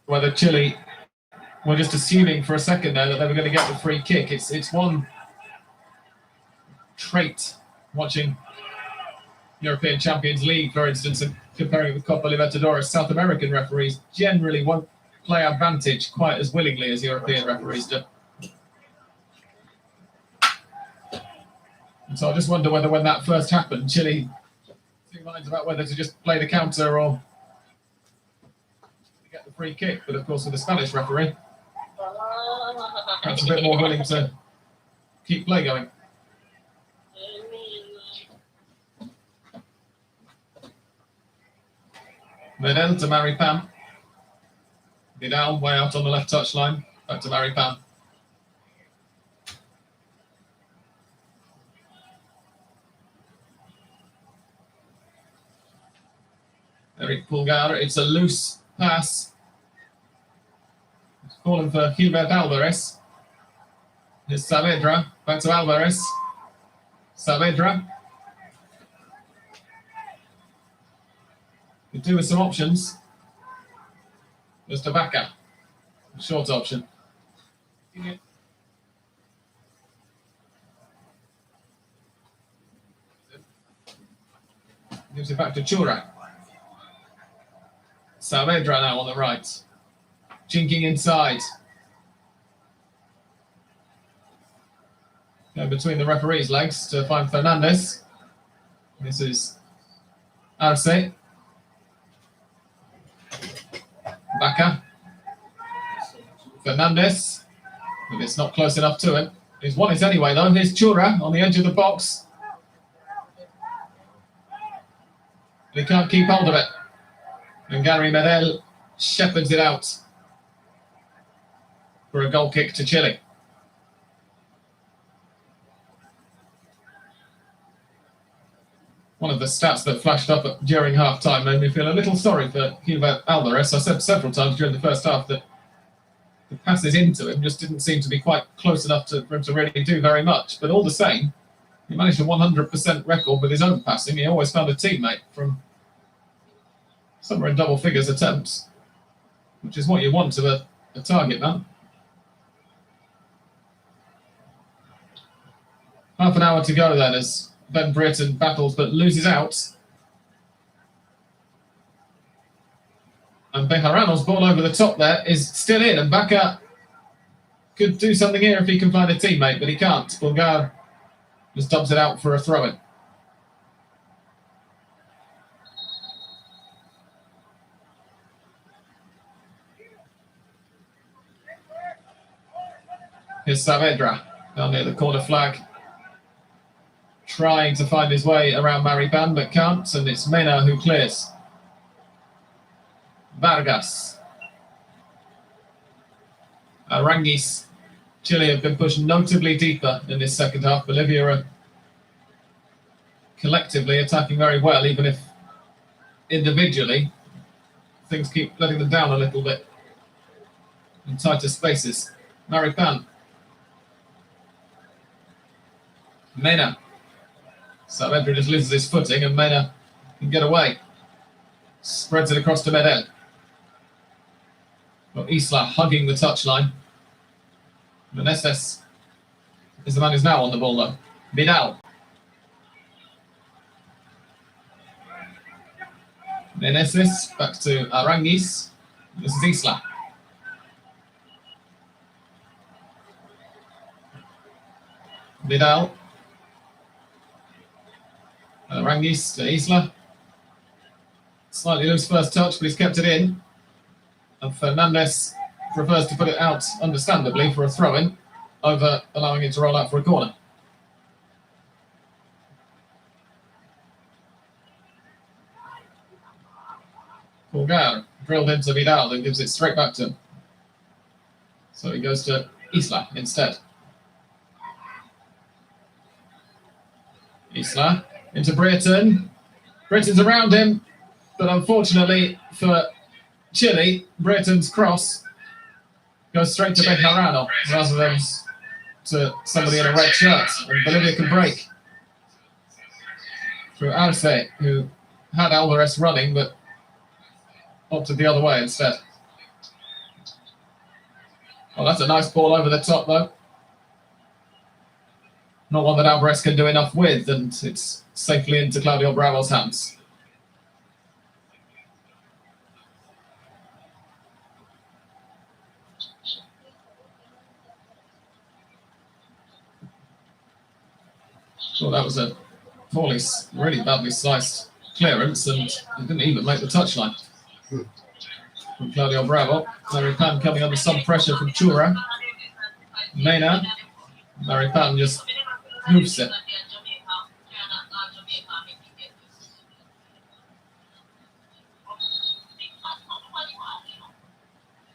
whether Chile were just assuming for a second there that they were going to get the free kick. It's one trait watching European Champions League, for instance, and comparing it with Copa Libertadores. South American referees generally won't play advantage quite as willingly as European referees do. And so I just wonder whether when that first happened, Chile two minds about whether to just play the counter or to get the free kick. But of course, with the Spanish referee, perhaps a bit more willing to keep play going. Vidal to Maripam. Vidal way out on the left touchline. Back to Maripam. Eric Pulgar. It's a loose pass. It's calling for Gilbert Alvarez. Here's Saavedra. Back to Alvarez. Saavedra. Could do with some options. There's Tabaka. Short option. Gives it back to Chura. Saavedra now on the right. Chinking inside. Going between the referee's legs to find Fernandez. This is Arce. Baka. Fernandez. But it's not close enough to him. He's won it anyway though. Here's Chura on the edge of the box. But he can't keep hold of it. And Gary Medel shepherds it out for a goal kick to Chile. One of the stats that flashed up during half-time made me feel a little sorry for Gilbert Alvarez. I said several times during the first half that the passes into him just didn't seem to be quite close enough for him to really do very much. But all the same, he managed a 100% record with his own passing. He always found a teammate from somewhere in double figures attempts, which is what you want to a target man. Half an hour to go then as Ben Brereton battles but loses out. And Bejarano's ball over the top there is still in, and Baka could do something here if he can find a teammate, but he can't. Pulgar just dubs it out for a throw-in. Here's Saavedra down near the corner flag, trying to find his way around Maripán, but can't, and it's Mena who clears. Vargas. Arangis. Chile have been pushed notably deeper in this second half. Bolivia are collectively attacking very well, even if individually things keep letting them down a little bit in tighter spaces. Maripán. Mena. Saavedra just loses his footing and Mena can get away. Spreads it across to Medel. Well, Isla hugging the touchline. Meneses is the man who's now on the ball though. Vidal. Meneses back to Arangis. This is Isla. Vidal. Arangis to Isla. Slightly loose first touch, but he's kept it in. And Fernandez prefers to put it out, understandably, for a throw-in, over allowing it to roll out for a corner. Pulgar drilled into Vidal and gives it straight back to him. So he goes to Isla instead. Isla into Brereton. Brereton's around him, but unfortunately for Chile, Brereton's cross goes straight to Bejarano rather than to somebody in a red shirt, and Bolivia can break through Arce, who had Alvarez running but opted the other way instead. Well, that's a nice ball over the top, though. Not one that Alvarez can do enough with, and it's safely into Claudio Bravo's hands. Well, that was a really badly sliced clearance, and it didn't even make the touchline. From Claudio Bravo. Maripan coming under some pressure from Chura. Mena. Maripan just moves it.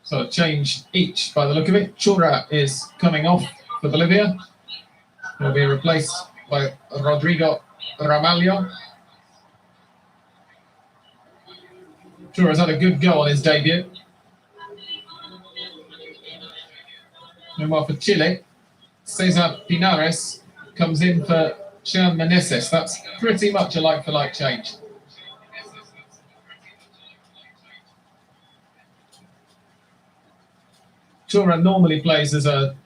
So a change each by the look of it. Chura is coming off for Bolivia. He'll be replaced by Rodrigo Ramalho. Chura's had a good go on his debut. Meanwhile for Chile, Cesar Pinares comes in for Jean Meneses. That's pretty much a like-for-like change. Chura normally plays as a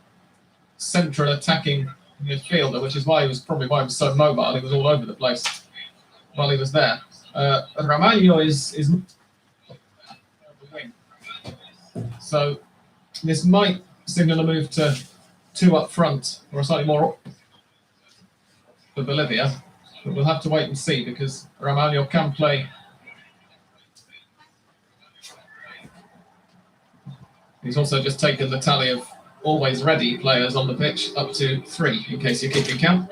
central attacking midfielder, which is why he was so mobile. He was all over the place while he was there. Ramalho is wing. So this might signal a move to two up front, or slightly more up for Bolivia. But we'll have to wait and see, because Ramalho can play. He's also just taken the tally of always ready players on the pitch up to 3, in case you're keeping count.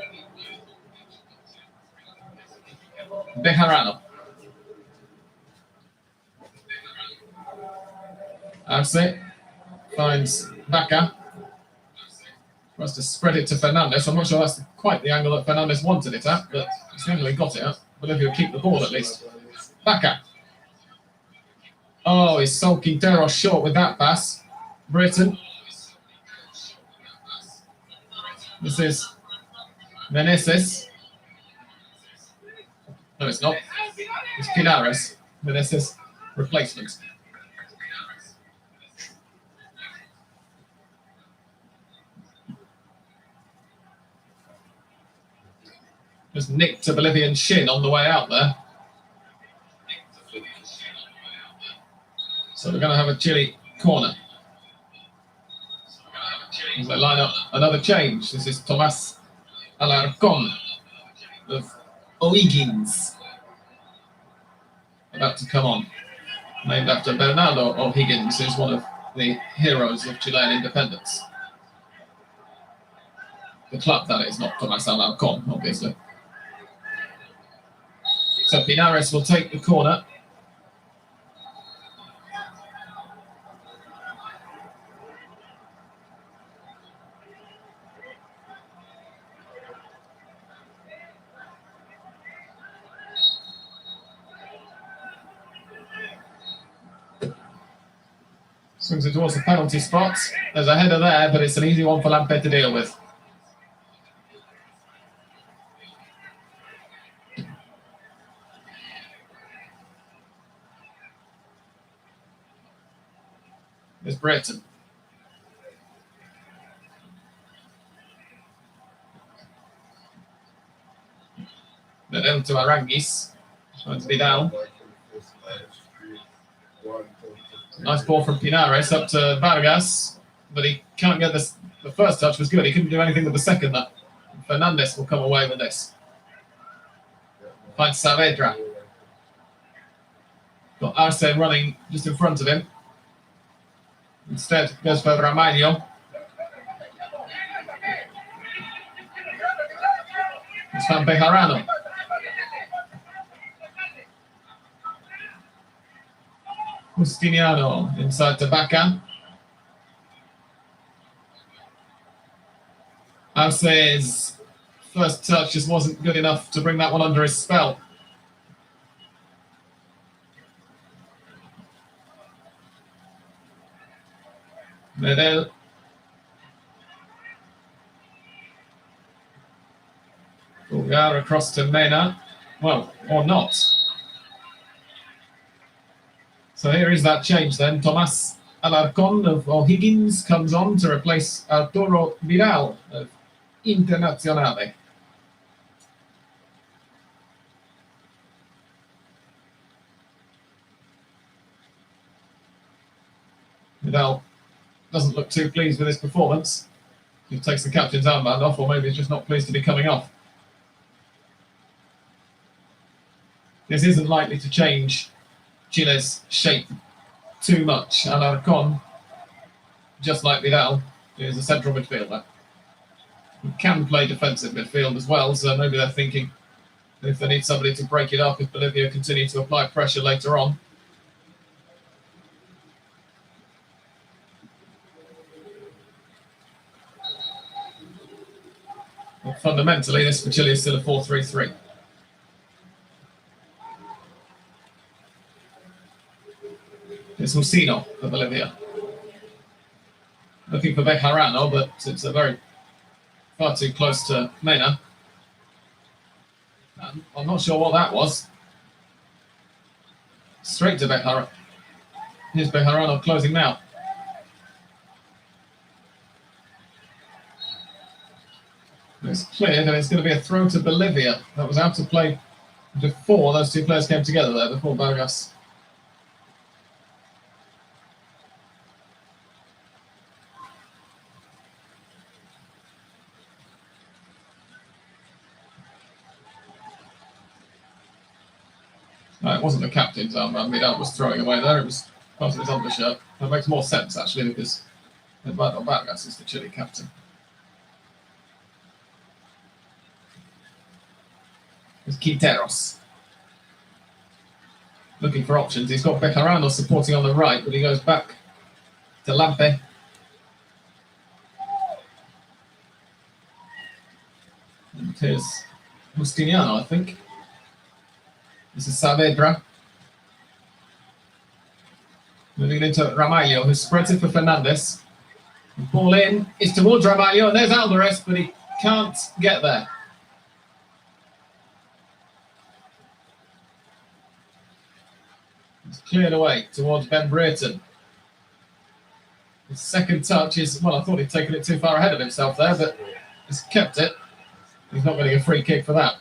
Bejarano. Arce finds Vaca. Tries to spread it to Fernandez. I'm not sure that's quite the angle that Fernandez wanted it at, but he's generally got it at. Bolivia will keep the ball at least. Vaca. Oh, he's Sol Quintero short with that pass. Britain. This is Meneses. No, it's not. It's Pinares. Meneses replacement. Just nicked a Bolivian shin on the way out there. So we're going to have a Chile corner. As they line up another change. This is Tomas Alarcon of O'Higgins about to come on. Named after Bernardo O'Higgins, who's one of the heroes of Chilean independence. The club, that is, not Tomas Alarcon, obviously. So Pinares will take the corner. Swings it towards the penalty spot. There's a header there, but it's an easy one for Lampe to deal with. There's Brereton. Then down to Aranguis. Trying to be down. Nice ball from Pinares up to Vargas, but he can't get this. The first touch was good. He couldn't do anything with the second. That Fernandez will come away with this. Finds Saavedra. Got Arce running just in front of him. Instead, goes for Ramalho. It's found Bejarano. Justiniano inside to Vaca. Arce's first touch just wasn't good enough to bring that one under his spell. Medel. Pulgar across to Mena. Well, or not. So here is that change then. Tomas Alarcon of O'Higgins comes on to replace Arturo Vidal of Internazionale. Vidal doesn't look too pleased with his performance. He takes the captain's armband off, or maybe he's just not pleased to be coming off. This isn't likely to change Chile's shape too much. Alarcon, just like Vidal, is a central midfielder. He can play defensive midfield as well, so maybe they're thinking if they need somebody to break it up, if Bolivia continue to apply pressure later on. Well, fundamentally, this for Chile is still a 4-3-3. It's Jusino for Bolivia. Looking for Bejarano, but it's far too close to Mena. I'm not sure what that was. Straight to Bejarano. Here's Bejarano closing now. It's cleared, and it's going to be a throw to Bolivia. That was out of play before those two players came together there, before Vargas. No, it wasn't the captain's armband Vidal was throwing away there. It was part of his undershirt. That makes more sense, actually, because Eduardo Vargas is the Chile captain. It's Quinteros. Looking for options. He's got Bejarano supporting on the right, but he goes back to Lampe. And here's Justiniano, I think. This is Saavedra. Moving into Ramalho, who spreads it for Fernandez. The ball in is towards Ramalho, and there's Alvarez, but he can't get there. It's cleared away towards Ben Brereton. His second touch is, well, I thought he'd taken it too far ahead of himself there, but he's kept it. He's not getting a free kick for that.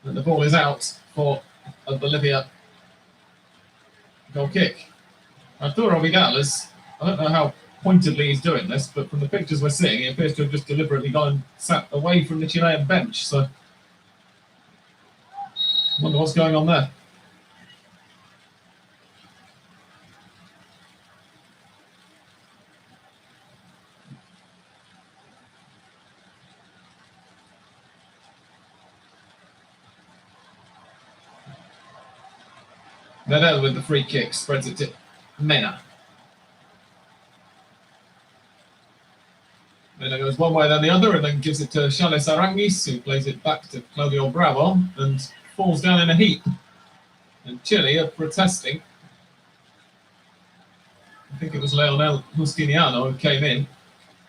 And the ball is out for a Bolivia goal kick. Arturo Vidal I don't know how pointedly he's doing this, but from the pictures we're seeing, he appears to have just deliberately gone and sat away from the Chilean bench. So I wonder what's going on there. Nedel with the free kick spreads it to Mena. Mena goes one way then the other and then gives it to Charles Aránguiz, who plays it back to Claudio Bravo and falls down in a heap. And Chile are protesting. I think it was Leonel Justiniano who came in,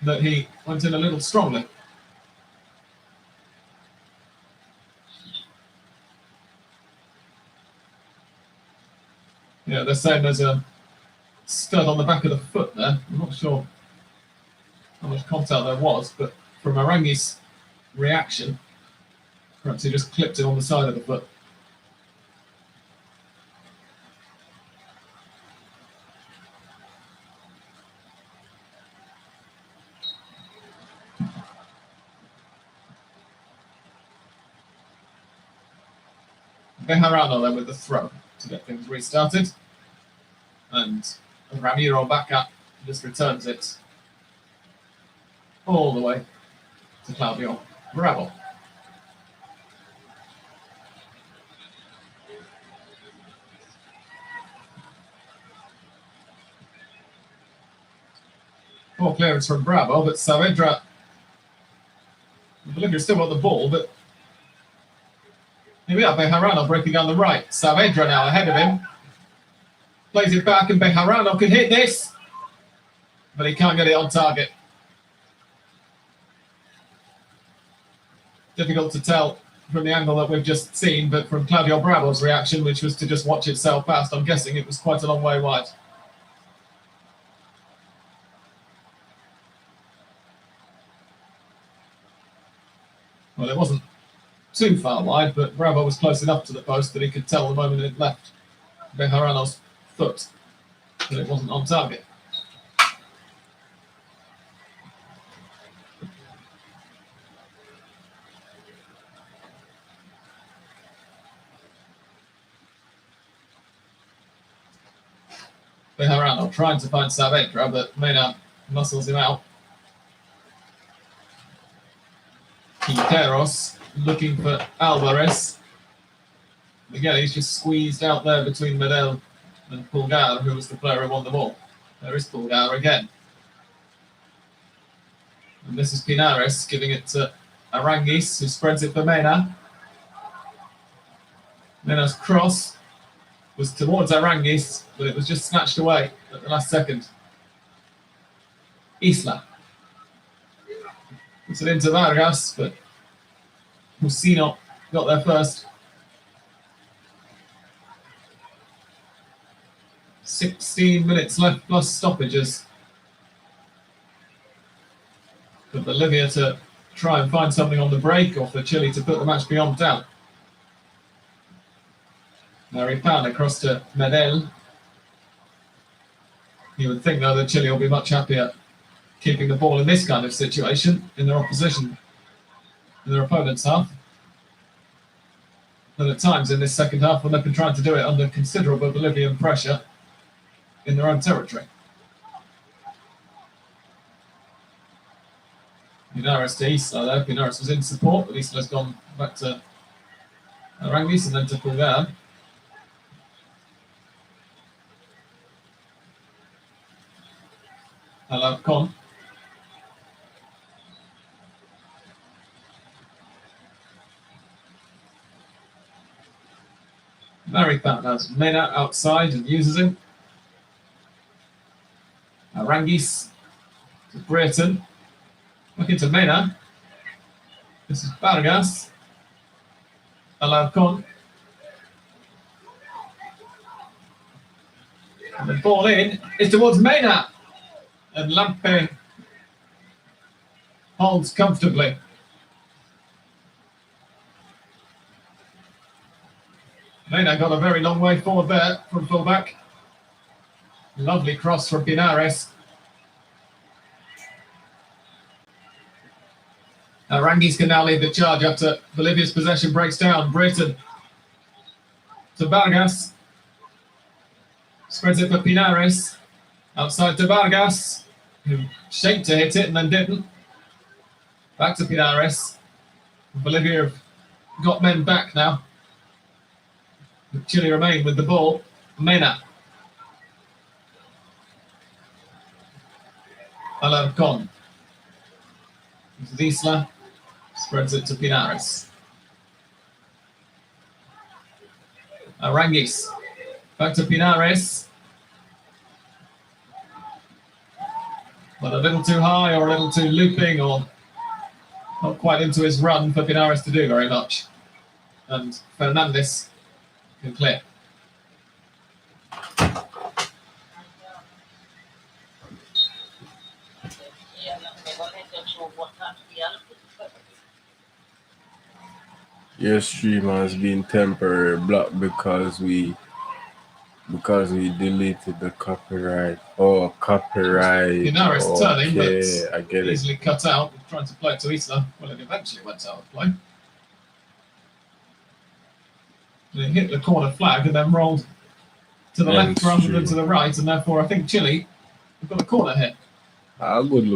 that he went in a little strongly. Yeah, they're saying there's a stud on the back of the foot there. I'm not sure how much contact there was, but from Aránguiz's reaction, perhaps he just clipped it on the side of the foot. Bejarano then with the throw to get things restarted. And Ramiro back up, just returns it all the way to Claudio Bravo. Poor clearance from Bravo, but Saavedra, Bolivia still got the ball, but here we are, Bejarano breaking down the right. Saavedra now ahead of him. Plays it back and Bejarano could hit this, but he can't get it on target. Difficult to tell from the angle that we've just seen, but from Claudio Bravo's reaction, which was to just watch it sail past, I'm guessing it was quite a long way wide. Well, it wasn't too far wide, but Bravo was close enough to the post that he could tell the moment it left Bejarano's foot that it wasn't on target. Bejarano trying to find Saavedra, but Mena muscles him out. Quinteros looking for Alvarez. Again, he's just squeezed out there between Medel and Pulgar, who was the player who won the ball. There is Pulgar again. And this is Pinares giving it to Aranguis, who spreads it for Mena. Mena's cross was towards Aranguis, but it was just snatched away at the last second. Isla puts it into Vargas, but Musino got there first. 16 minutes left plus stoppages for Bolivia to try and find something on the break, or for Chile to put the match beyond doubt. Maripan across to Medel. You would think, though, that Chile will be much happier keeping the ball in this kind of situation in their opposition, in their opponent's half, than at times in this second half when they've been trying to do it under considerable Bolivian pressure in their own territory. Pinares to Isla there. Pinares was in support, but Isla's gone back to Aranguis and then to Pulgar. Alarcon. Maripan has Mena outside and uses him. Aranguis to Brereton. Back into Mena. This is Vargas. Alarcon. And the ball in is towards Mena. And Lampe holds comfortably. Mena got a very long way forward there from fullback. Lovely cross from Pinares. Aranguis can now lead the charge after Bolivia's possession breaks down. Brereton to Vargas. Spreads it for Pinares. Outside to Vargas, who shaped to hit it and then didn't. Back to Pinares. Bolivia have got men back now. Chile remain with the ball. Mena. Alarcon. Isla spreads it to Pinares. Aranguis. Back to Pinares. But a little too high or a little too looping or not quite into his run for Pinares to do very much. And Fernandez can clear. Your stream has been temporarily blocked because we deleted the copyright. Oh, copyright. Pinares turning, but I get easily cut out. Trying to play it to Isla. Well, it eventually went out of play. It hit the corner flag and then rolled to the left rather than to the right, and therefore I think Chile have got a corner here. Good